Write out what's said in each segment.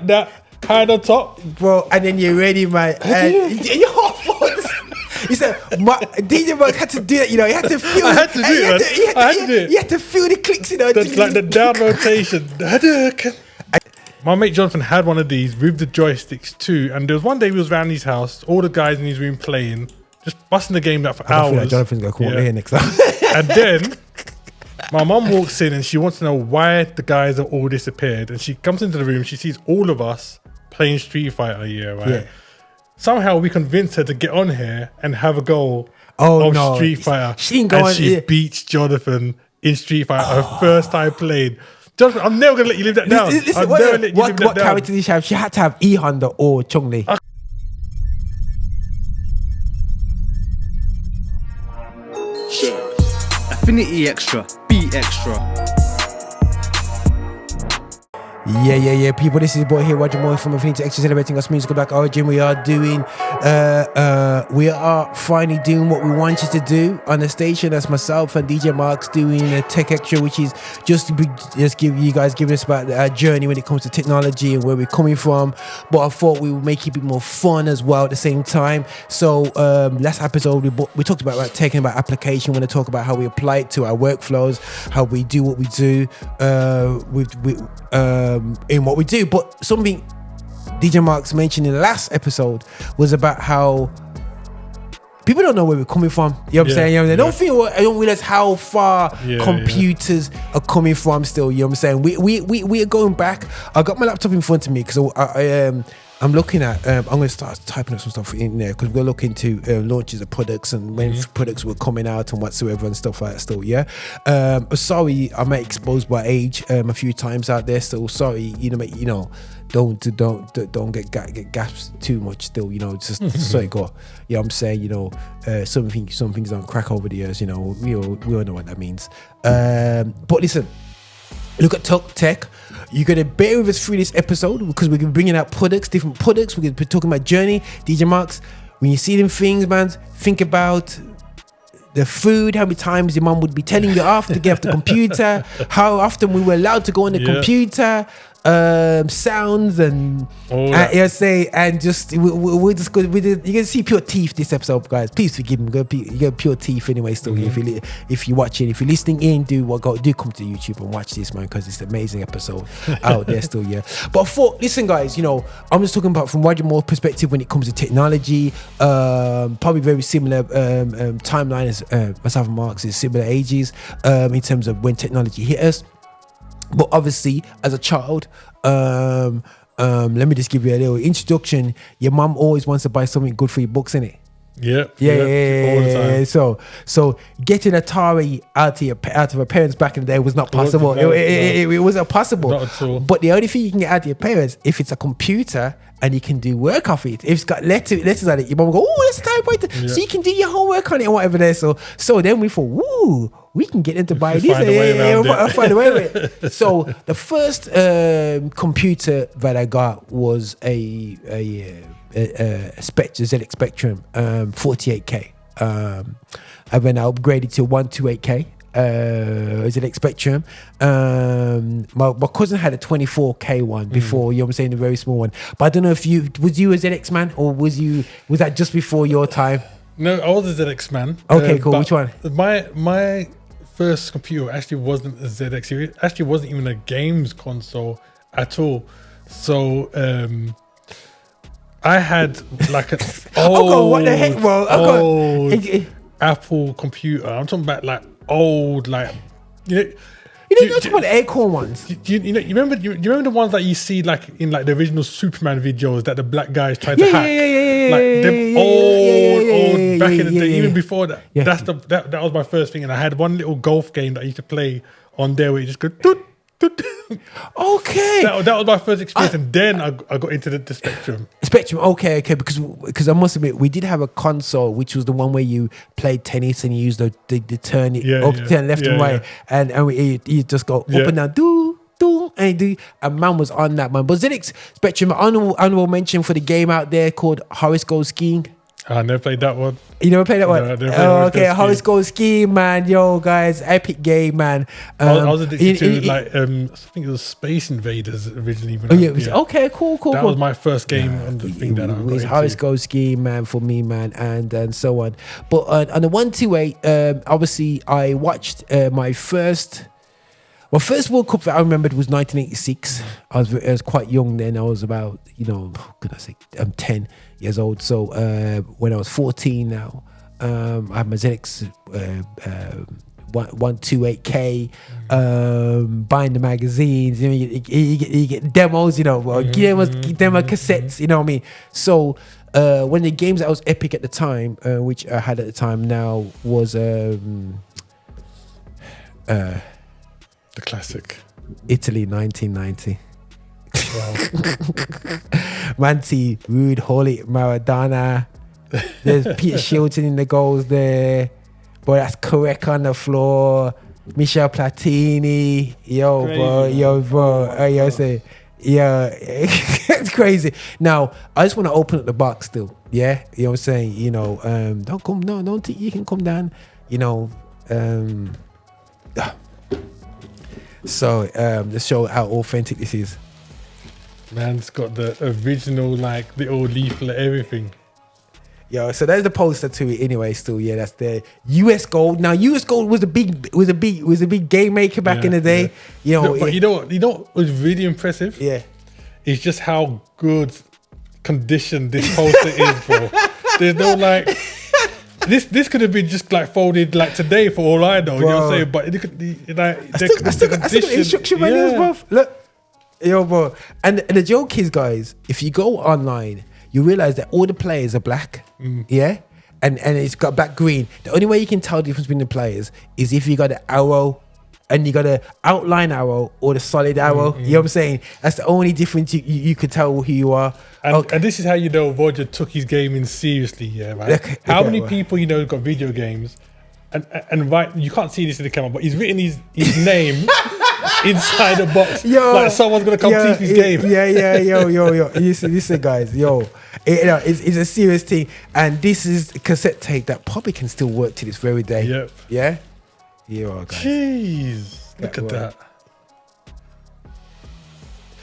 that hide on top, bro, and then you're ready, man. And he said, DJ Marx had to do it, you know. He had to feel. I had to do it, man. He had to feel the clicks, you know. Like the down rotation. My mate Jonathan had one of these with the joysticks too, and there was one day we was around his house, all the guys in his room playing, just busting the game out for hours. Like Jonathan's gonna call me here next time. And then my mum walks in and she wants to know why the guys have all disappeared, and she comes into the room, she sees all of us playing Street Fighter, right? Yeah. Somehow we convinced her to get on here and have a go of Street Fighter. She beats Jonathan in Street Fighter her first time playing. Jonathan, I'm never gonna let you live that down. Listen, what character did she have? She had to have E Honda or Chong Li. Affinity Xtra, Beat Xtra. Yeah, people, this is boy here, Roger Moore from Affinity Xtra, celebrating us musical black origin. We are finally doing what we wanted to do on the station. That's myself and DJ Marx doing a Tech Extra, which is just give us about our journey when it comes to technology and where we're coming from. But I thought we would make it a bit more fun as well at the same time. So last episode we talked about taking about application. We're going to talk about how we apply it to our workflows, how we do what we do in what we do. But something DJ Marx mentioned in the last episode was about how people don't know where we're coming from. You know what I'm saying? They don't realize how far computers are coming from still. You know what I'm saying? We are going back. I got my laptop in front of me because I'm looking at I'm going to start typing up some stuff in there because we're looking to launches of products and when products were coming out and whatsoever and stuff like that still. Sorry, I might expose my age a few times out there still. Sorry, don't get gaps too much still, just so it got, you know what I'm saying, some things don't crack over the years, we all know what that means. But listen, look at tech. You're going to bear with us through this episode because we're going to be bringing out different products. We're going to be talking about journey. DJ Marx, when you see them things, man, think about the food, how many times your mum would be telling you off to get off the computer, how often we were allowed to go on the computer, sounds and just we're just good. You're gonna see pure teeth this episode, guys. Please forgive me. You got pure teeth anyway. Still, if you're watching, if you're listening in, do come to YouTube and watch this, man, because it's an amazing episode out there still. But listen, guys, I'm just talking about from Roger Moore's perspective when it comes to technology. Probably very similar timeline as myself and Marx is similar ages in terms of when technology hit us. But obviously, as a child, let me just give you a little introduction. Your mum always wants to buy something good for your books, innit? Yeah. All the time. So getting Atari out of her parents back in the day was not possible. It wasn't possible. Not at all. But the only thing you can get out of your parents if it's a computer and you can do work off it. If it's got letters on it, your mum will go, oh, that's a typewriter. So you can do your homework on it and whatever there. So then we thought, woo, we can get them to buy this. I'll find a way with it. So the first computer that I got was a ZX Spectrum 48K. And then I upgraded to 128K. ZX Spectrum. My cousin had a 24K one before, you know what I'm saying, a very small one. But I don't know if was you a ZX man or was that just before your time? No, I was a ZX man. Okay, cool. Which one? My first computer actually wasn't a ZX. It actually wasn't even a games console at all. So I had like an old, what the heck, bro? Apple computer. I'm talking about like old, like you know about the Acorn ones. You remember the ones that you see like in like the original Superman videos that the black guys tried to hack? Like them old back in the day, even before that. Yeah. That was my first thing, and I had one little golf game that I used to play on there where you just go doot, doot. Okay. That was my first experience, and then I got into the Spectrum. Spectrum, okay, because I must admit we did have a console which was the one where you played tennis and you used the turn it turn left and right, and you just go up and down, and man was on that, man. But ZX Spectrum, honorable mention for the game out there called Horace Goes Skiing. I never played that one. You never played that one? No, I never played Oh, okay. Horoscope Horoscope Scheme, man. Yo, guys, epic game, man. I was addicted to like I think it was Space Invaders originally. Oh yeah. Okay. Cool. That was my first game on the thing that I got was into. Horoscope Scheme, man, for me, man, and so on. But on the 128, obviously, I watched my first World Cup that I remembered was 1986. I was quite young then. I was about, I'm 10 years old. So when I was 14 now, I had my ZX 128K, buying the magazines. You get demos, demo cassettes. You know what I mean? So one of the games that was epic at the time, which I had at the time now, was The classic. Italy 1990. Wow. Manti, Rude, Holy, Maradona. There's Peter Shilton in the goals there. Boy, that's correct on the floor. Michel Platini. Yo, bro. It's crazy. Now, I just want to open up the box still. Yeah? You know what I'm saying? Don't think you can come down. So let's show how authentic this is. Man's got the original, like the old leaflet, everything. Yo, so there's the poster to it anyway. Still, yeah, that's the US Gold. Now, US Gold was a big game maker back in the day. Yeah. But you know what was really impressive? Yeah, it's just how good condition this poster is, bro. There's no like. This could have been just like folded like today for all I know. You know what I'm saying? But it could I still got the instruction manuals, bro. Look, yo, bro. And the joke is, guys, if you go online, you realize that all the players are black. Yeah, and it's got black green. The only way you can tell the difference between the players is if you got an arrow. And you got an outline arrow or the solid arrow. You know what I'm saying? That's the only difference you could tell who you are. And this is how you know Roger took his gaming seriously, yeah, right? How many people got video games and right, you can't see this in the camera, but he's written his name inside the box. Yo, like someone's gonna come teach his game. Yo. Listen, guys, it's a serious thing. And this is a cassette tape that probably can still work to this very day. Yep. Yeah? Yeah, guys. Jeez, look at that.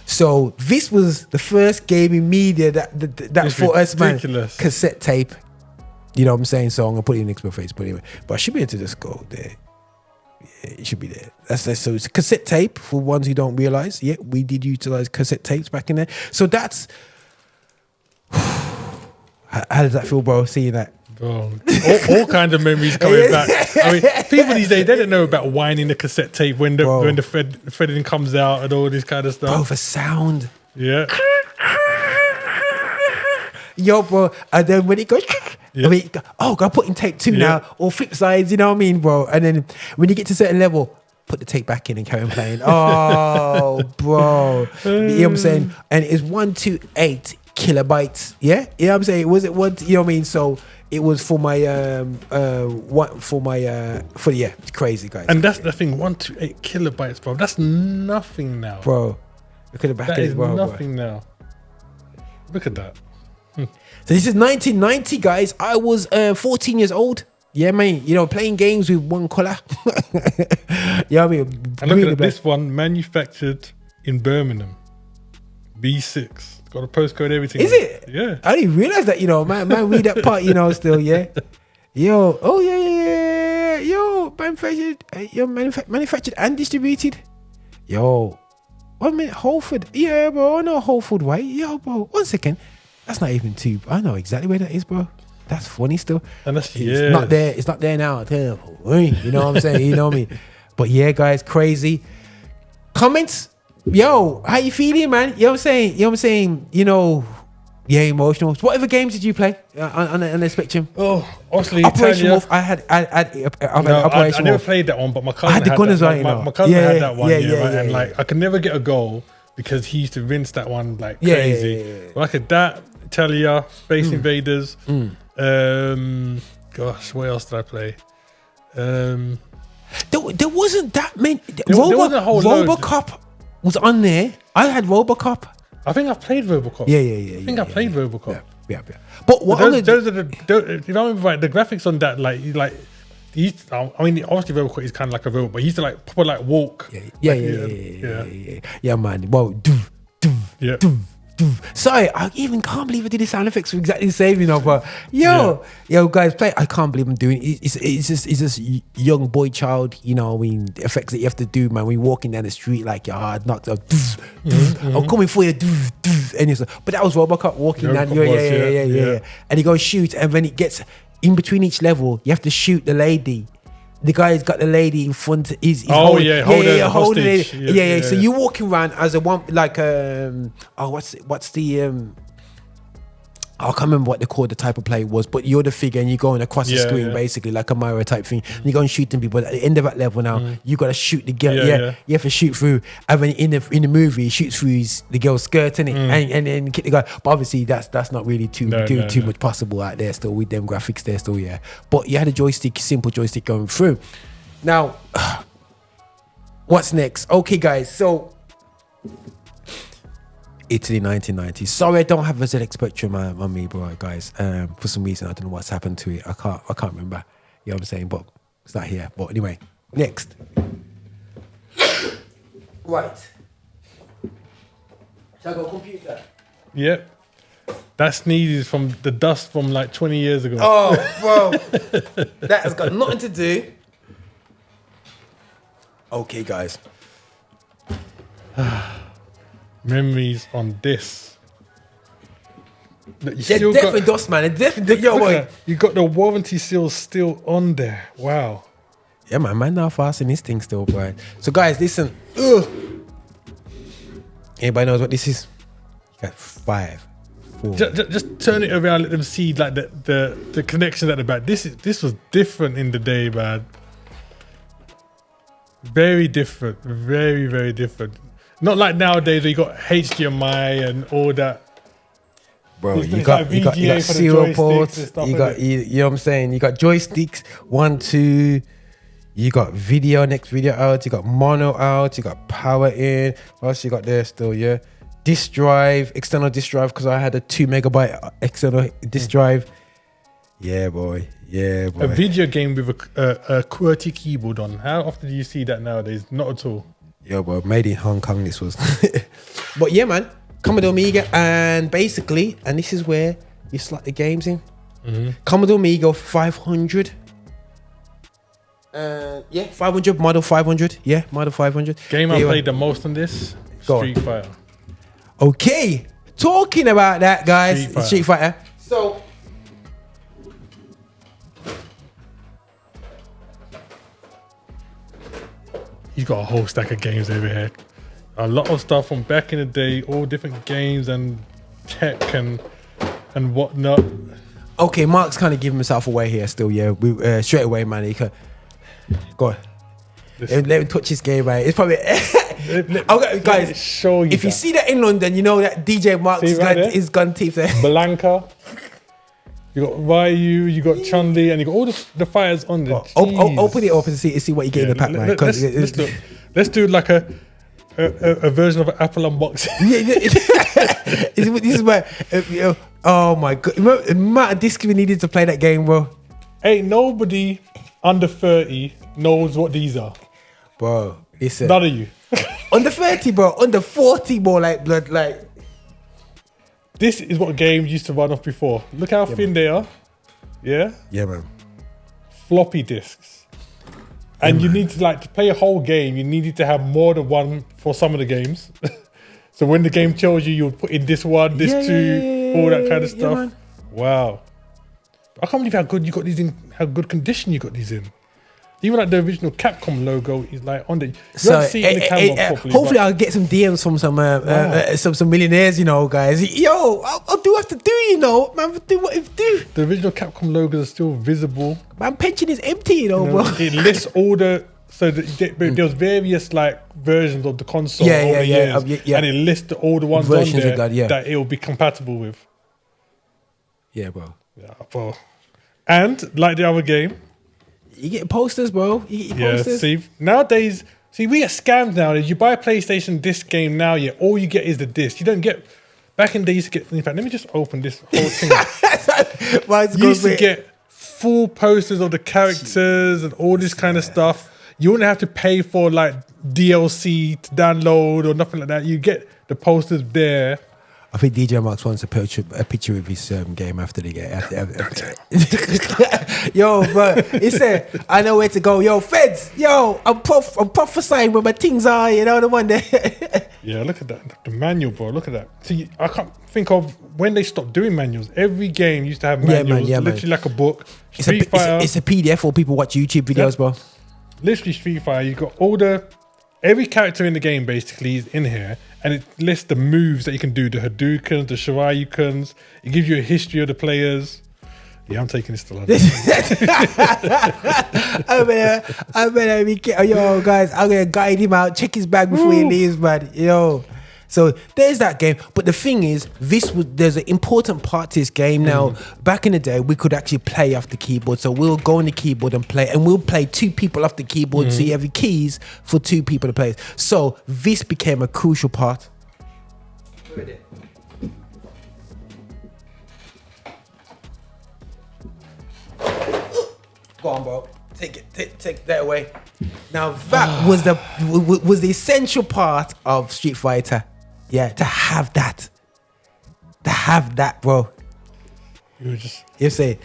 So this was the first gaming media that for us, man. Cassette tape. You know what I'm saying? So I'm gonna put it next to my face, but anyway. But I should be able to just go there. Yeah, it should be there. So it's cassette tape for ones who don't realize. Yeah, we did utilize cassette tapes back in there. So that's how does that feel, bro? Seeing that. Bro, all kinds of memories coming back. I mean, people these days, they don't know about winding the cassette tape when the threading comes out and all this kind of stuff. Bro, the sound. Yeah. Yo, bro. And then when it goes, yeah. I mean, gotta put in tape 2 now, or flip sides, you know what I mean, bro? And then when you get to a certain level, put the tape back in and carry on playing. Oh, bro. You know what I'm saying? And it's 128 kilobytes. Yeah? You know what I'm saying? Was it one? You know what I mean? So it was for my it's crazy, guys. And that's the thing, 128 kilobytes, bro. That's nothing now, bro. Look at the back. That is bro, nothing now. Look at that. So this is 1990, guys. I was 14 years old. Yeah, man. Playing games with one color. Yeah, I mean. And look at this one, manufactured in Birmingham, B6. Got a postcode, everything. Is it? Yeah. I didn't realize that, man read that part, still, yeah. Yo, oh yeah. Yo, manufactured and distributed. Yo, 1 minute, Holford. Yeah, bro, I know Holford Way. Yo, bro, 1 second. That's not even too. I know exactly where that is, bro. That's funny still. And that's it's not there. It's not there now. You know what I'm saying? You know me. But yeah, guys, crazy. Comments. Yo, how you feeling, man? You know what I'm saying? Yeah, emotional. Whatever games did you play on the Spectrum? Oh, honestly, Operation Wolf. I had I never played that one, but my cousin had the gun as well. My cousin had that one, and like I could never get a goal because he used to rinse that one like crazy. Yeah. Like at that, Italia, Space Invaders. Gosh, what else did I play? There wasn't that many. There wasn't a whole load. Robocop was on there. I had Robocop. I think I played Robocop. Yeah. I think I played Robocop. Yeah. But what those are the if I remember right, the graphics on that I mean, obviously Robocop is kind of like a robot, but he used to like proper like walk. Yeah, man. Well, Yeah. Sorry, I even can't believe I did the sound effects for exactly the same, you know. But yo, guys, play. I can't believe I'm doing it. It's just young boy child, you know. I mean, the effects that you have to do, man. When you're walking down the street, like your heart knocked up. I'm coming for you, and it's. But that was Robocop walking down. Yeah. And he goes shoot, and when it gets in between each level, you have to shoot the lady. The guy's got the lady in front. He's holding it. Yeah. So you're walking around as a one, like what's the I can't remember what they called the type of play it was, but you're the figure and you're going across the screen basically like a Mario type thing. And you're going shooting people. At the end of that level now, you got to shoot the girl. You have to shoot through. And when in the movie, he shoots through the girl's skirt in it, and then kick the guy. But obviously that's not really too much possible out there still with them graphics there still. Yeah, but you had a simple joystick going through. Now, what's next? Okay, guys. So. Italy 1990s. Sorry, I don't have a ZX Spectrum on me, bro, guys. For some reason, I don't know what's happened to it. I can't remember. You know what I'm saying? But it's not here. But anyway, next. Right. Shall I go computer? Yep. That sneeze is from the dust from like 20 years ago. Oh, bro. That has got nothing to do. Okay, guys. Memories on this. Definitely dust, man. Definitely. Yo, boy. You got the warranty seal still on there. Wow. Yeah, man now fast in this thing still, boy. So, guys, listen. Anybody knows what this is? You got 5, 4. Just turn it around, let them see like the connections at the back. This was different in the day, man. Very different. Very, very different. Not like nowadays where you got HDMI and all that. Bro, you got serial ports. You got you know what I'm saying? You got joysticks, 1, 2. You got next video out. You got mono out. You got power in. What else you got there still? Yeah, disk drive, external disk drive because I had a 2 megabyte external disk drive. Yeah, boy. Yeah, boy. A video game with a QWERTY keyboard on. How often do you see that nowadays? Not at all. Yo, bro, made in Hong Kong this was. But yeah, man, Commodore Amiga, and basically, and this is where you slot the games in. Commodore Amiga 500. 500, model 500. Yeah, model 500. Game I played the most on this, Street Fighter. Okay, talking about that, guys, Street Fighter. So, he's got a whole stack of games over here. A lot of stuff from back in the day, all different games and tech and whatnot. Okay, Mark's kind of giving himself away here still, yeah. We straight away, man. He can go on. Let him touch his game, right? It's probably okay, guys. Show you if you see that in London, you know that DJ Marx is gun teeth there. Blanca. You got Ryu, you got Chun-Li, and you got all the fighters on there. Open it up and see what you get in the pack, man. Let's do like a version of an Apple unboxing. This is where. Oh my god! The amount of discs we needed to play that game, bro. Ain't nobody under 30 knows what these are, bro. Listen, none of you. Under 30, bro. Under 40, more like blood, like. This is what games used to run off before. Look how thin they are. Yeah? Yeah, man. Floppy disks. And you need to play a whole game, you needed to have more than one for some of the games. So when the game tells you, you'll put in this one, this two, all that kind of stuff. Wow. I can't believe how good you got these in, how good condition you got these in. Even like the original Capcom logo is like on the. You don't see it in the camera properly. Hopefully, I'll get some DMs from some millionaires, you know, guys. Yo, I'll do what I have to do, you know, man. Do what I do. The original Capcom logos are still visible. My pension is empty, you know, bro. It lists all the. So there was various like versions of the console over years, and it lists all the ones versions on there that it will be compatible with. Yeah, bro. Yeah, bro. And like the other game. You get posters, bro. You get your posters. See, nowadays, we get scammed nowadays. You buy a PlayStation disc game now, all you get is the disc. You don't get back in the day, you used to get. In fact, let me just open this whole thing. You used to get full posters of the characters and all this kind of stuff. You wouldn't have to pay for like DLC to download or nothing like that. You get the posters there. I think DJ Marx wants a picture of his game after the game. Yo, bro, he said, I know where to go. Yo, feds, yo, I'm prophesying where my things are, you know, the one there. Yeah, look at that. The manual, bro. Look at that. See, I can't think of when they stopped doing manuals. Every game used to have manuals, literally like a book. It's a PDF for people watch YouTube videos, bro. Literally Street Fighter. You've got every character in the game basically is in here, and it lists the moves that you can do, the Hadoukens, the Shoryukens. It gives you a history of the players. Yeah, I'm taking this to London. Yo, guys, I'm gonna guide him out, check his bag before he leaves, man. Yo. So there's that game. But the thing is, there's an important part to this game now. Back in the day, we could actually play off the keyboard. So we'll go on the keyboard and play, and we'll play two people off the keyboard. So you have your keys for two people to play. So this became a crucial part. Go on, bro. Take that away. Now that was the essential part of Street Fighter. Yeah, to have that, bro. You just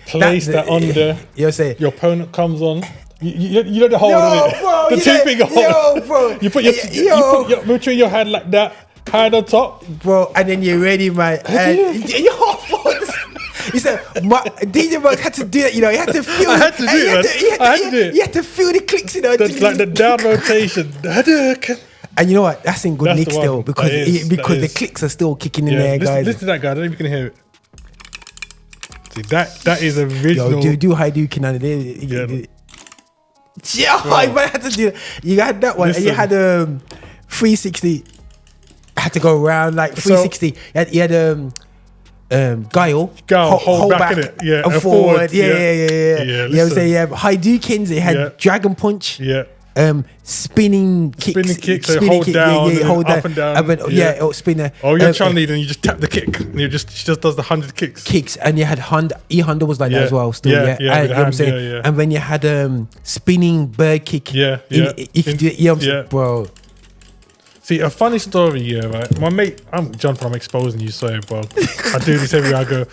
place that under. You say your opponent comes on. You know the hold of it. Bro, the two-finger hold. Yo, bro. You put your between your hand like that, hand on top, bro, and then you're ready, man. He said, DJ Marx had to do it, you know, he had to feel I had to do it. You had to feel the clicks, you know. That's like the down rotation. And you know what? That's in good nick still, because the clicks are still kicking in there, guys. Listen to that guy. I don't know if you can hear it. See, that is original. Yo, do Hadouken and it. I had to do it. You had that one. Listen. And you had 360. I had to go around like 360. You had Guile hold back in it, yeah, and forward. Yeah. You know what I'm saying? Yeah, Hadoukens. It had Dragon Punch. Yeah. Spinning kicks. So hold down, hold up and down. Spinner. Oh, you're Chun Li, then you just tap the kick. And she just does the 100 kicks. And you had Honda was like that as well. Still, yeah. You know what I'm saying? And when you had spinning bird kick. Yeah. You could do it. You know what I'm saying, bro. See, a funny story, right? My mate, Jonathan, I'm exposing you, sorry, bro. I do this everywhere I go.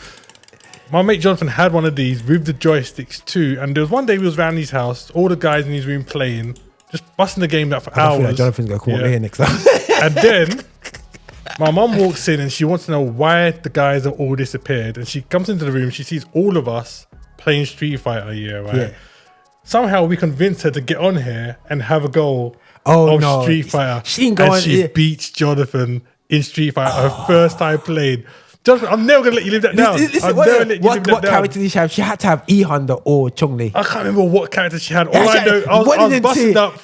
My mate Jonathan had one of these with the joysticks too, and there was one day we was around his house, all the guys in his room playing, just busting the game out for hours. Like Jonathan's gonna come over here next time. And then my mum walks in and she wants to know why the guys have all disappeared. And she comes into the room, she sees all of us playing Street Fighter, right? Yeah. Somehow we convinced her to get on here and have a go. Street Fighter. She beats Jonathan in Street Fighter her first time playing. Jonathan, I'm never gonna let you live that down. Listen, what character did she have? She had to have E-Honda or Chun Li. I can't remember what character she had. All I know, I was busting up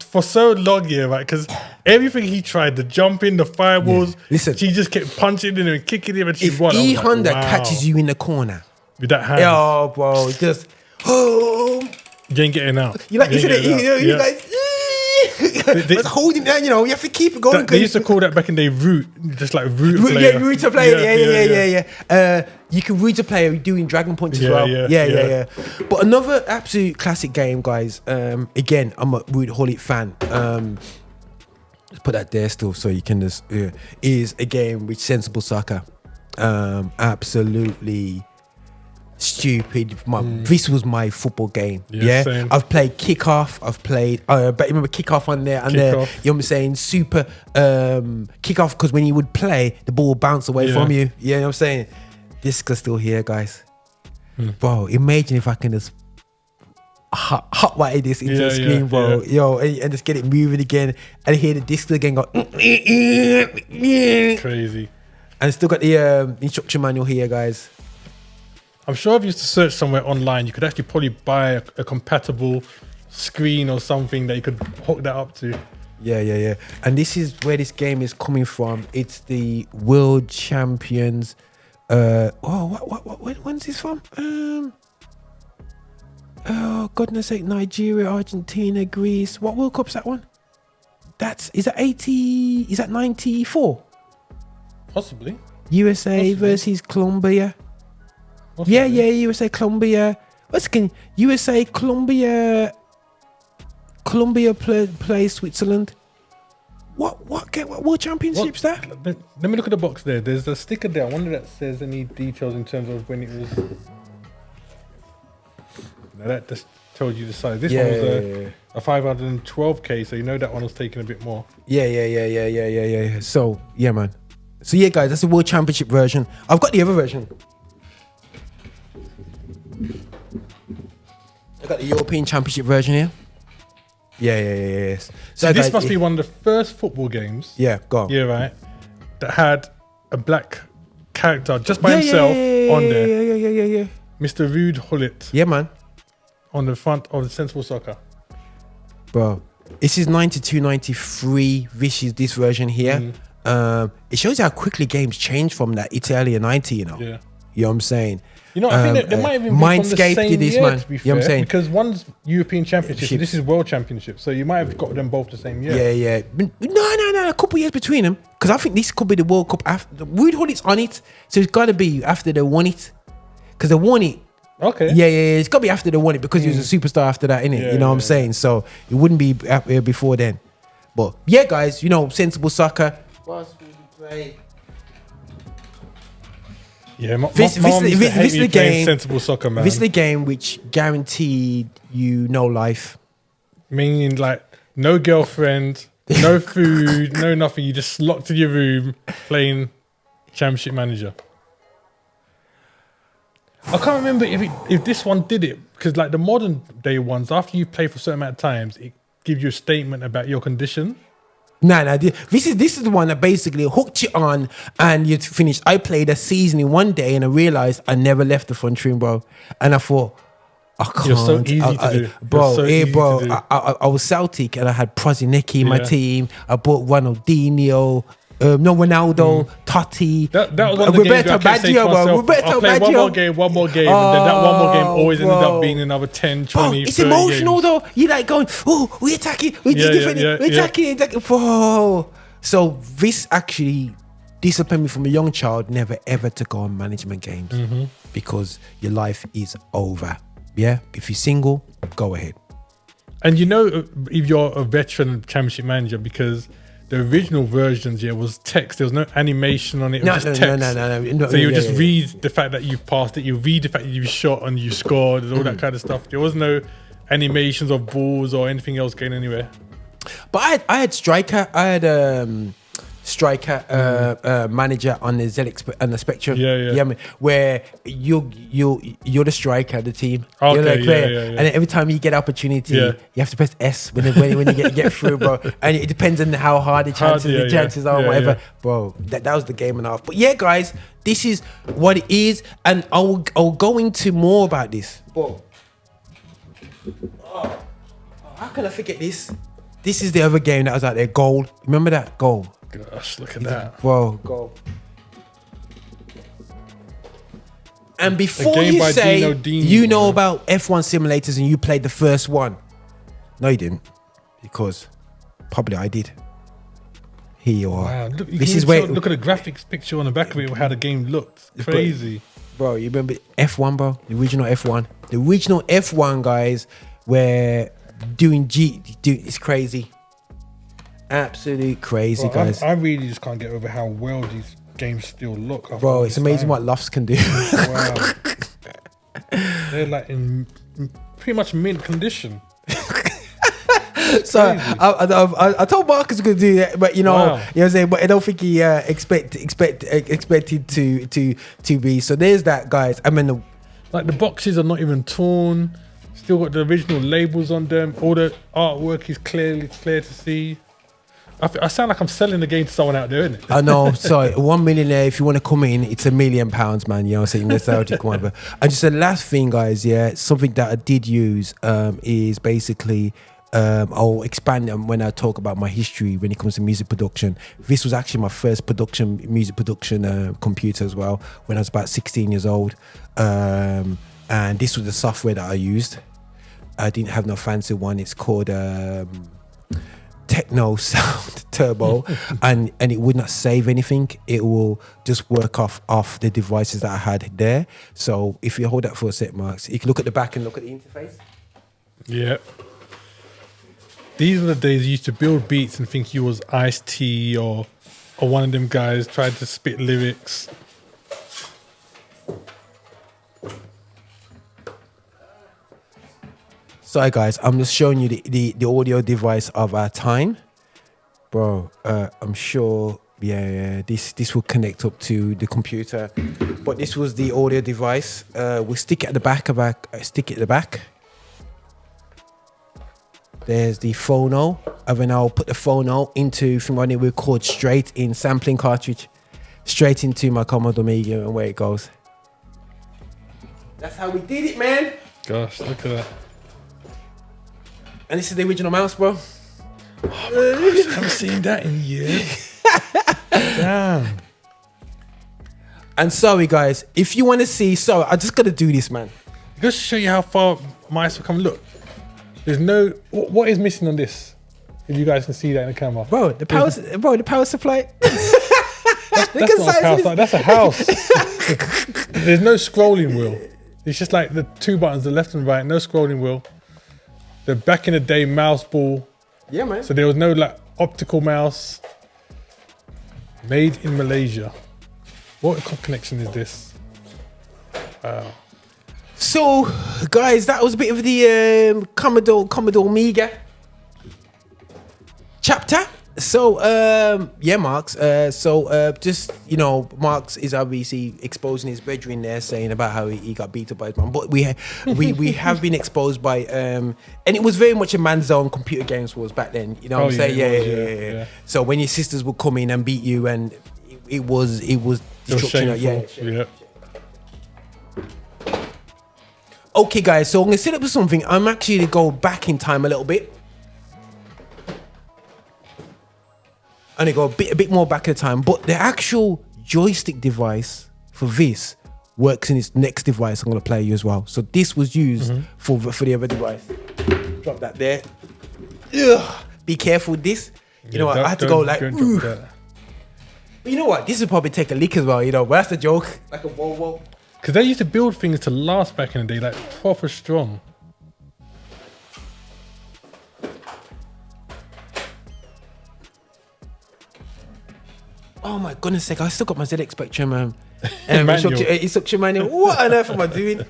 for so long, right? Because everything he tried, the jumping, the fireballs, she just kept punching him and kicking him, and she won. If E-Honda catches you in the corner with that hand, yo, bro, just you ain't getting out. You guys. But holding down, you know, you have to keep it going. They used to call that back in the day root, just like root player. Yeah, root to player. Yeah. You can root to player doing Dragon Punch as well. Yeah. But another absolute classic game, guys. Again, I'm a Root Holic fan. Let's put that there still, so you can just is a game with sensible soccer. Absolutely stupid. This was my football game. Same. I've played Kickoff. I've played but remember Kickoff on there and there. You know what I'm saying? Super Kickoff, because when you would play, the ball would bounce away from you. You know what I'm saying? This is still here, guys. Bro, imagine if I can just hot wire this into the screen, bro. Yo, and just get it moving again and hear the disc again go crazy. And still got the instruction manual here, guys. I'm sure if you used to search somewhere online, you could actually probably buy a compatible screen or something that you could hook that up to. Yeah. And this is where this game is coming from. It's the World Champions. When's this from? Oh, goodness sake, Nigeria, Argentina, Greece. What World Cup's that one? Is that 94? Possibly. USA versus Colombia. Yeah, USA, Colombia. USA, Colombia play Switzerland. What World Championships that? Let me look at the box there. There's a sticker there. I wonder if that says any details in terms of when it was. Now that just told you the size. This one was a 512K, so you know that one was taking a bit more. Yeah. So, yeah, man. So, yeah, guys, that's the World Championship version. I've got the other version. I got the European Championship version here. Yeah. So this must be one of the first football games. Yeah, go on. Yeah, right. That had a black character just by himself on there. Yeah. Mr. Ruud Gullit. Yeah, man. On the front of the Sensible Soccer. Bro, this is 92, 93. This version here. It shows you how quickly games change from that Italian 90, you know. Yeah. You know what I'm saying? You know, I think they might even be Mindscape from the same did this, year, man. to be fair, you know what I'm saying? Because one's European Championship, and this is World Championship. So you might have got them both the same year. Yeah. No, a couple years between them. Because I think this could be the World Cup after. Ruud Gullit's on it. So it's got to be after they won it. Because they won it. Okay. Yeah. It's got to be after they won it because he was a superstar after that, innit? You know what I'm saying? So it wouldn't be before then. But yeah, guys, you know, Sensible Soccer. What else would we play? Yeah, my this is the game. Sensible Soccer, man. This is the game which guaranteed you no life. Meaning, like, no girlfriend, no food, no nothing. You just locked in your room playing Championship Manager. I can't remember if this one did it, because like the modern day ones, after you play for a certain amount of times, it gives you a statement about your condition. No. This is the one that basically hooked you on and you finished. I played a season in one day and I realized I never left the front room, bro. And I thought, I can't. You're so easy to do. Bro, I was Celtic and I had Prozinecki in my team. I bought Ronaldinho. Ronaldo, Totti, that was one of the Roberto Baggio, bro. Roberto Baggio. One more game, and then that one more game always ended up being another 10, 20, it's 30 emotional games. though. You're like going, we're attacking, we're defending, we're attacking. Bro. So this actually disciplined me from a young child never ever to go on management games because your life is over. Yeah, if you're single, go ahead. And you know, if you're a veteran Championship Manager, because the original versions, was text. There was no animation on it. It was just text. No. So you just read the fact that you've passed it. You read the fact that you shot and you scored and all that kind of stuff. There was no animations of balls or anything else going anywhere. But I had striker. I had striker manager on the ZX and the Spectrum. Yeah. Where you're the striker of the team. Okay, you're the player. Yeah. And then every time you get opportunity, you have to press S when you get through, bro. And it depends on how hard the chances are, whatever. Yeah. Bro, that was the game and a half. But yeah, guys, this is what it is, and I'll go into more about this. But how can I forget this? This is the other game that was out there. Goal. Remember that? Goal. Gosh, look at that. Bro, go. And before game you by say Dino Dini, you know about F1 simulators and you played the first one. No, you didn't. Because probably I did. Here you are. Wow, look at the graphics picture on the back of it, how the game looked. Crazy. Bro, you remember F1, bro? The original F1. The original F1, guys, were doing it's crazy. Absolute crazy, guys. I really just can't get over how well these games still look. Bro, it's amazing what Lofts can do. Wow. They're like in pretty much mint condition. So I told Marcus going to do that, but you know what I'm saying. But I don't think he expected to be. So there's that, guys. I mean, the boxes are not even torn. Still got the original labels on them. All the artwork is clear to see. I sound like I'm selling the game to someone out there, isn't it? I know. So 1 millionaire, if you want to come in, it's £1 million, man. You know what I'm saying? Nostalgic, whatever. And just the last thing, guys, something that I did use is basically, I'll expand when I talk about my history when it comes to music production. This was actually my first music production computer as well, when I was about 16 years old. And this was the software that I used. I didn't have no fancy one. It's called techno sound turbo, and it would not save anything. It will just work off the devices that I had there. So if you hold that for a sec, Marks, you can look at the back and look at the interface. Yeah. These are the days you used to build beats and think you was Ice-T or one of them guys tried to spit lyrics. Sorry guys, I'm just showing you the audio device of our time. Bro, I'm sure, this will connect up to the computer. But this was the audio device. We'll stick it at the back of our, There's the phono. And then I'll put the phono into, from when it record straight in sampling cartridge, straight into my Commodore Amiga, and where it goes. That's how we did it, man. Gosh, look at that. And this is the original mouse, bro. Oh my gosh, I haven't seen that in years. Damn. And sorry, guys, if you want to see, I just got to do this, man. Just to show you how far mice have come. Look, there's no. What is missing on this? If you guys can see that in the camera, bro, the power supply. That's not a power supply. That's a house. There's no scrolling wheel. It's just like the two buttons, the left and right. No scrolling wheel. The back in the day mouse ball. Yeah, man. So there was no like optical mouse. Made in Malaysia. What connection is this? Wow. So, guys, that was a bit of the Commodore Amiga chapter. So, Marx. Just, Marx is obviously exposing his bedroom there, saying about how he got beat up by his mum. But we have been exposed by, and it was very much a man's own computer games was back then. You know what I'm saying? Yeah. So when your sisters would come in and beat you, and it was destruction. Yeah. Okay, guys. So I'm gonna set up with something. I'm actually gonna go back in time a little bit. And it go a bit more back in time, but the actual joystick device for this works in its next device I'm going to play you as well. So this was used for the other device. Drop that there. Ugh. Be careful with this. You know what? I had to go like. But you know what? This would probably take a lick as well. But that's the joke. Like a whoa. Because they used to build things to last back in the day, like proper strong. Oh my goodness sake, I still got my ZX Spectrum instruction manual. What on earth am I doing?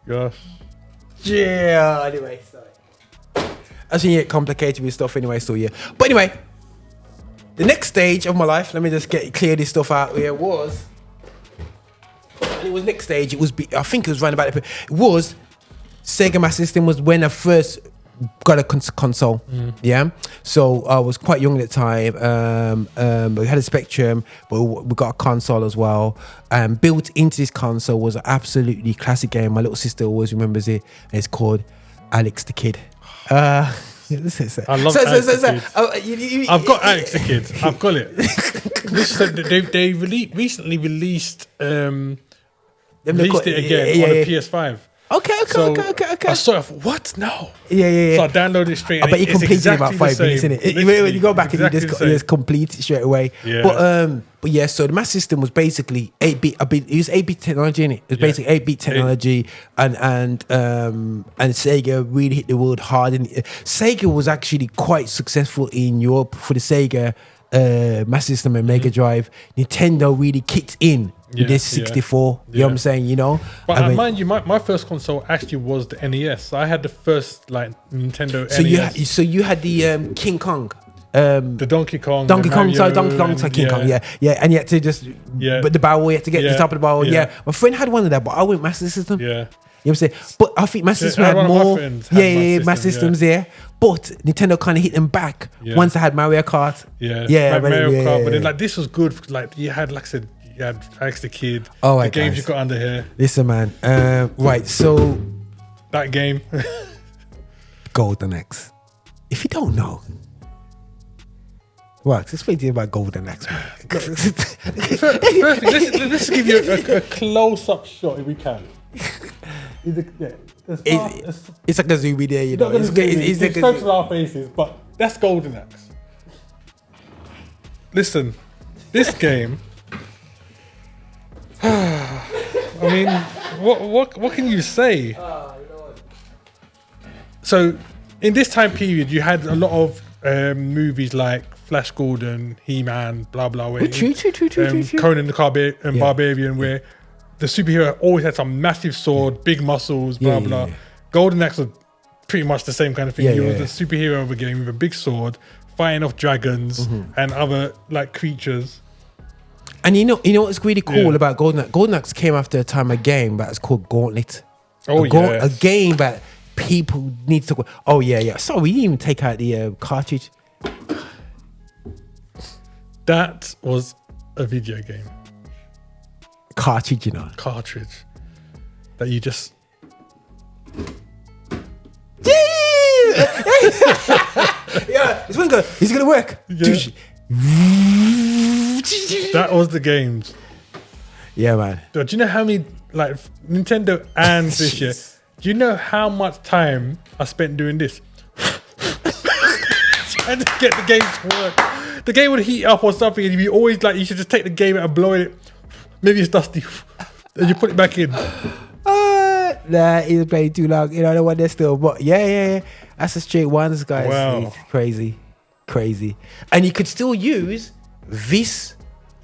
Gosh. Yeah, anyway, sorry. I think get complicated with stuff anyway, so yeah. But anyway, the next stage of my life, let me just clear this stuff out here, was next stage, I think it was right about it was Sega Master System was when I first got a console. So I was quite young at the time. We had a Spectrum, but we got a console as well. Built into this console was an absolutely classic game. My little sister always remembers it. It's called Alex the Kid. I love Alex the Kid. I've got Alex the Kid. I've got it. They recently released it again on the PS5. Okay. I saw it. What? No. Yeah. So I downloaded it straight. I bet you completed in about 5 minutes, innit? When you go back and you just complete it straight away. Yeah. But yeah, so the Master System was basically 8-bit. It was 8-bit technology, innit? It was basically 8-bit technology, and Sega really hit the world hard. And Sega was actually quite successful in Europe for the Sega Master System and Mega Drive. Nintendo really kicked in. This 64, you know what I'm saying, But mind you, my first console actually was the NES. I had the first Nintendo NES. So you had the King Kong, the Donkey Kong, King Kong, yeah, and you had to just, but the barrel, you had to get to the top of the barrel. Yeah, my friend had one of that, but I went Master System. Yeah, you know what I'm saying. But I think Master System had more. Master Systems, But Nintendo kind of hit them back once they had Mario Kart. Mario Kart. But then this was good. Like you had, like I said. You had Alex the Kid. Oh, the games you got under here. Listen, man. Right, so that game, Golden Axe. If you don't know, right, explain to you about Golden Axe, man. Firstly, let's give you a close-up shot if we can. Let's It's like a zoom there, you know. It's like close to our faces, but that's Golden Axe. Listen, this game. I mean, what can you say? So, in this time period, you had a lot of movies like Flash Gordon, He-Man, blah blah. True. Conan the Barbarian, where the superhero always had some massive sword, big muscles, blah blah. Golden Axe was pretty much the same kind of thing. You was the superhero of a game with a big sword, fighting off dragons and other like creatures. And you know what's really cool about Golden Axe? Golden Axe came after a time, a game that's called Gauntlet. A game that people need to. Oh yeah. Sorry, we didn't even take out the cartridge. That was a video game. Cartridge, you know. Cartridge that you just. Yeah, it's gonna go. Is it gonna work? Yeah. That was the games. Yeah, man. Do you know how many like Nintendo and this year? Do you know how much time I spent doing this? Trying to get the game to work. The game would heat up or something, and you always like you should just take the game out and blow it. Maybe it's dusty, and you put it back in. Nah, he's playing too long. You know, I don't want that still. But yeah. That's a straight ones, guys. Wow. It's crazy. And you could still use this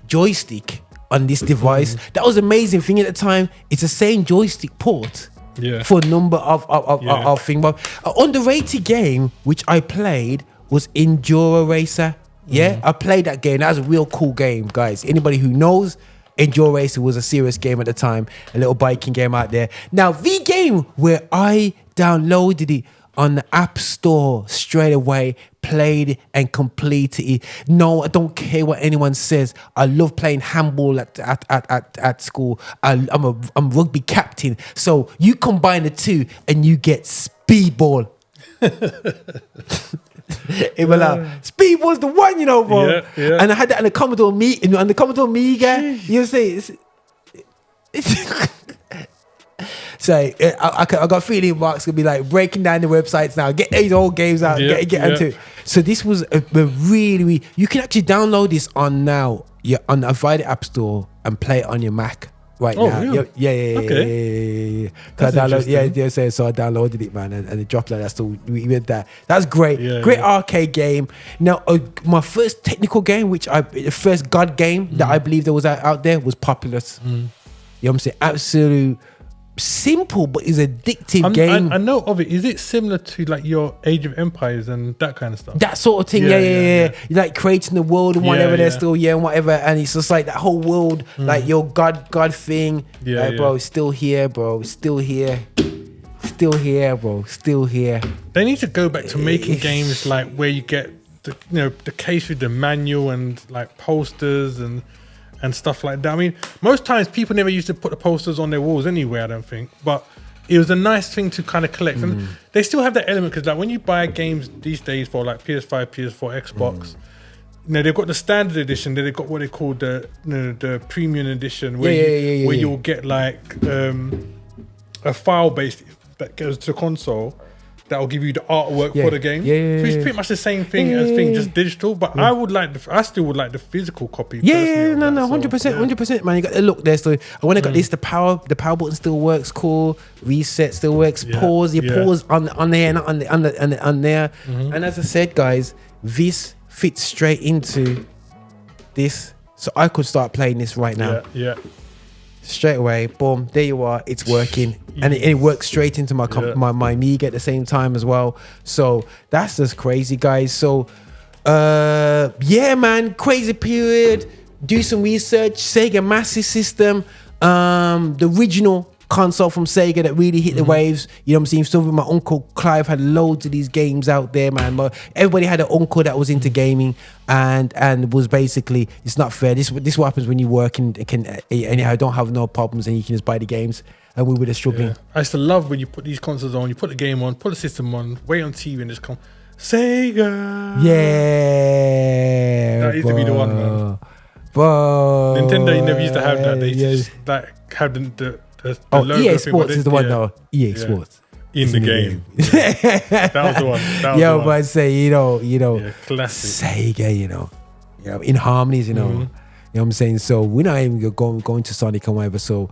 joystick on this device. That was the amazing thing at the time. It's the same joystick port for a number of things. But an underrated game which I played was Enduro Racer. Yeah, I played that game. That was a real cool game, guys. Anybody who knows, Enduro Racer was a serious game at the time. A little biking game out there. Now, the game where I downloaded it on the App Store straight away, played and completed it. No, I don't care what anyone says. I love playing handball at school. I'm rugby captain. So you combine the two and you get speedball. Speedball's the one, you know, bro. Yeah. And I had that on the Commodore Amiga. You say it's so I got a feeling Mark's gonna be like breaking down the websites now. Get these old games out. Get into it. So this was a really you can actually download this on now. On the Avida App Store and play it on your Mac right now. Really? Yeah. That's interesting. So I downloaded it, man, and it dropped like that. So we went that. That's great. Yeah. Arcade game. Now, my first technical game, the first God game that I believe there was out there was Populous. You know what I'm saying? Absolute simple, but it's addictive game. I know of it. Is it similar to like your Age of Empires and that kind of stuff? That sort of thing. Yeah. You're like creating the world and whatever. They're still and whatever, and it's just like that whole world, like your God thing. Bro, still here, bro. Still here, bro. Still here. They need to go back to making games like where you get the case with the manual and like posters and stuff like that. I mean, most times people never used to put the posters on their walls anyway, I don't think. But it was a nice thing to kind of collect. And they still have that element because like when you buy games these days for like PS5, PS4, Xbox, they've got the standard edition, then they've got what they call the premium edition where you'll get like a file base that goes to the console that will give you the artwork for the game. So it's pretty much the same thing as just digital. But I still would like the physical copy. 100%, man. You got to look there. So when I got this, the power button still works. Cool. Reset still works. Pause. Pause on there, not on there. And as I said, guys, this fits straight into this. So I could start playing this right now. Straight away, boom, there you are. It's working, and it works straight into my Amiga at the same time as well. So that's just crazy, guys. So, man, crazy period. Do some research. Sega Master System, the original console from Sega that really hit the waves. You know what I'm saying? So my uncle Clive had loads of these games out there, man. Everybody had an uncle that was into gaming and was basically, it's not fair. This what happens when you work and I don't have no problems and you can just buy the games. And we were just struggling. I used to love when you put these consoles on, you put the game on, put the system on, wait on TV and just come, Sega. Yeah. That used to be the one, man. Bro. Nintendo, you never used to have that. They just like have the logo EA Sports is the one though. EA Sports. in the game. That was the one. That was the one. But I say, Yeah, classic. Sega, in harmonies, you know what I'm saying? So we're not even going to Sonic and whatever. So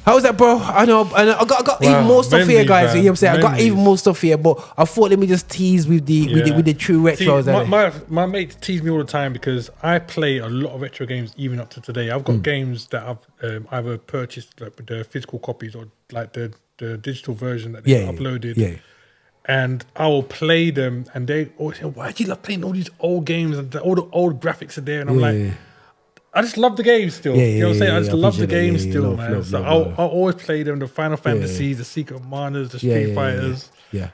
how was that, bro? I know, I got even more stuff here, guys. Man. You know what I'm saying? I got even more stuff here, but I thought let me just tease with the true retros. See, my mates tease me all the time because I play a lot of retro games even up to today. I've got games that I've either purchased like the physical copies or like the digital version that they uploaded. Yeah. And I will play them, and they always say, "Why do you love playing all these old games and all the old graphics are there?" And I'm like, I just love the game still. You know what I'm saying? I just love the game still, man. So I'll always play them, the Final Fantasies, the Secret of Manas, the Street Fighters. Yeah.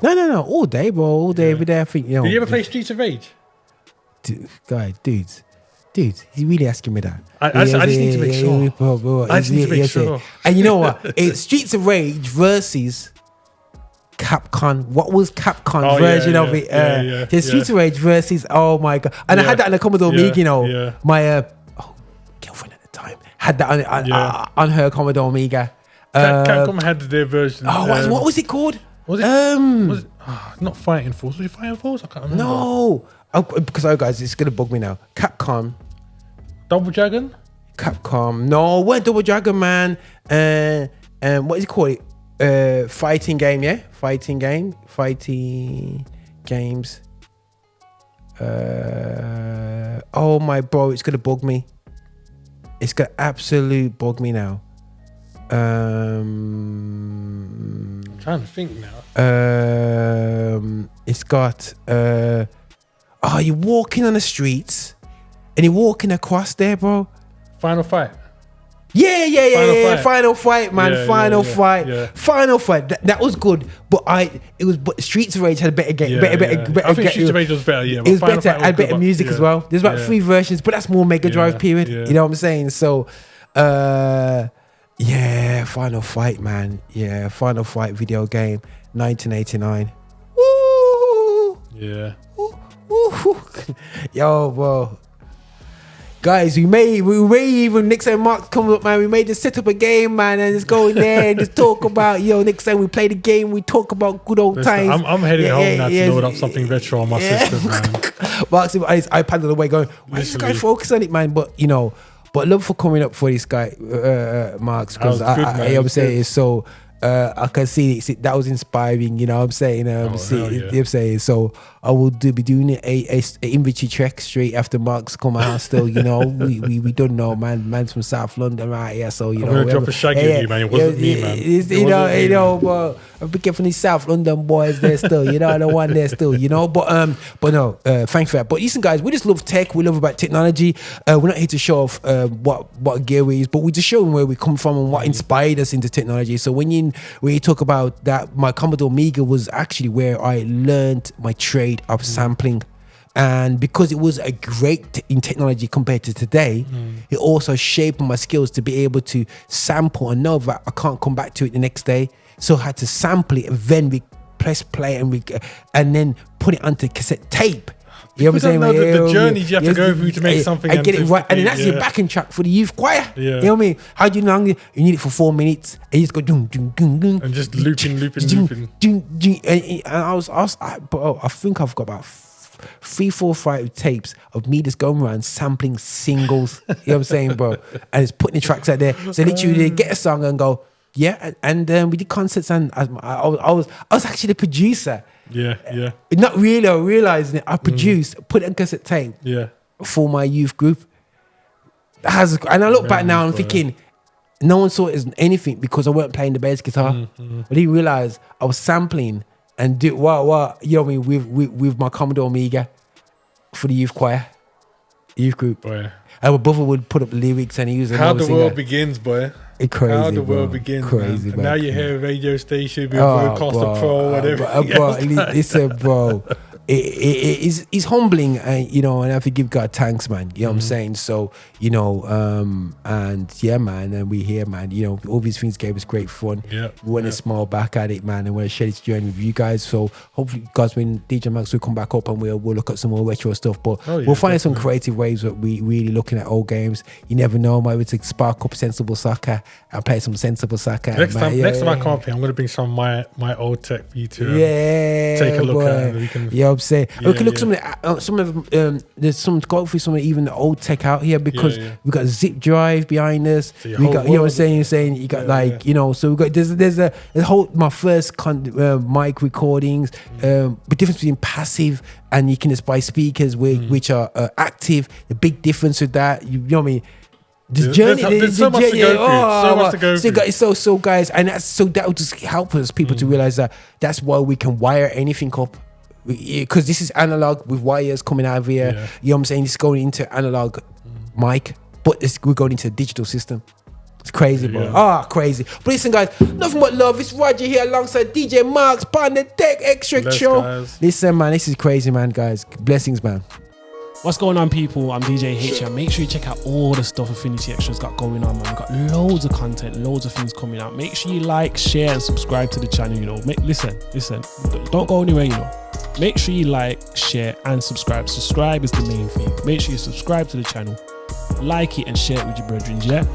No. All day, bro. All day, every day. I think, Did you ever play Streets of Rage? Dude, he's really asking me that. I just need to make sure. I just need to make sure. And you know what? It's Streets of Rage versus Capcom. What was Capcom's version of it? The Streets of Rage versus, oh my god! And I had that on the Commodore Amiga. My girlfriend at the time had that on her Commodore Amiga. Capcom had their version. What was it called? Was it not Fighting Force? Was it Fighting Force? I can't remember. No, because guys, it's gonna bug me now. Capcom, Double Dragon. Capcom. No, what Double Dragon, man? What is it called? Fighting game, yeah? Fighting games. Oh my bro, it's gonna bug me. It's gonna absolute bug me now. I'm trying to think now. It's got you're walking on the streets and you're walking across there, bro. Final Fight. Yeah. Final Fight, man. Final Fight. That was good, but Streets of Rage had a better game. Better. I think Streets of Rage was better. Yeah, it was better. Had better music as well. There's about 3 versions, but that's more Mega Drive period. Yeah. You know what I'm saying? So, Final Fight, man. Yeah, Final Fight video game, 1989. Woo! Yeah. Woo! Yo, bro. Guys, we may even next time Marx comes up, man. We may just set up a game, man, and just go in there and just talk about, next time we play the game, we talk about good old times. I'm heading home now to load up something retro on my system, man. Marx on his iPad on the way going, why does this guy focus on it, man? But love for coming up for this guy, Marx, because I'm saying it's so. I can see that was inspiring, you know what I'm saying? I'm saying, so I will be doing a inventory trek straight after Marx come out still, we don't know, man's from South London right here, so I'm gonna drop a shaggy at you, man. It wasn't me, man. But I'm picking from these South London boys there still, I don't want there still, but no, thanks for that. But listen, guys, we just love tech, we love about technology. We're not here to show off what gear we use, but we're just showing where we come from and what inspired us into technology. So when you talk about that, my Commodore Amiga was actually where I learned my trade of sampling, and because it was a great in technology compared to today, it also shaped my skills to be able to sample and know that I can't come back to it the next day. So I had to sample it and then we press play and then put it onto cassette tape. You know what I'm saying? The journeys you have to go through to make something. I get it right, and then that's your backing track for the youth choir. Yeah. You know what I mean? How do you know? You need it for 4 minutes, and you just go doom, and just looping. And I think I've got about 3, 4, 5 tapes of me just going around sampling singles. You know what I'm saying, bro? And it's putting the tracks out there. So literally, get a song and go, yeah. And we did concerts, and I was actually the producer. Yeah. Not really realizing it. I produced, put it on cassette tape. Yeah. For my youth group. And I look back now and I'm thinking, no one saw it as anything because I weren't playing the bass guitar. I didn't realize I was sampling and do what with my Commodore Amiga for the youth choir, youth group. Boy. And my brother would put up lyrics and he was How the world begins, boy. It's crazy, how the world begins, crazy, man. And now you hear a radio station with Roadcaster Pro or whatever. Listen, bro. it's humbling, and you know, and I have to give God thanks, man. You know what I'm saying? So, you know, and yeah, man, and we here, man. You know, all these things gave us great fun. Yeah, we want to smile back at it, man, and want to share this journey with you guys. So hopefully, guys, when DJ Max will come back up and we'll look at some more retro stuff, but we'll find some creative ways that we really looking at old games. You never know, maybe to spark up sensible soccer and play some sensible soccer. Next time I come up here, I'm gonna bring some of my old tech for you to take a look at. And we can, I'm saying we can look some of there's some go through some of even the old tech out here, because we got zip drive behind us. So we got, you know what I'm saying, you got you know, so we got there's a whole my first mic recordings, the difference between passive and you can just buy speakers which are active. The big difference with that, you know what I mean. There's so much to go through. So guys, and that will just help us people to realize that that's why we can wire anything up, because this is analog with wires coming out of here. You know what I'm saying? It's going into analog mic, but we're going into a digital system. It's crazy, bro. Crazy. But listen, guys, nothing but love. It's Roger here alongside DJ Marx, on the Deck Xtra show. Guys. Listen, man, this is crazy, man, guys. Blessings, man. What's going on, people? I'm DJ HipHop. Make sure you check out all the stuff Affinity Extra's got going on, man. We've got loads of content, loads of things coming out. Make sure you like, share, and subscribe to the channel, you know. Listen. Don't go anywhere, you know. Make sure you like, share, and subscribe. Subscribe is the main thing. Make sure you subscribe to the channel, like it, and share it with your brethren, yeah?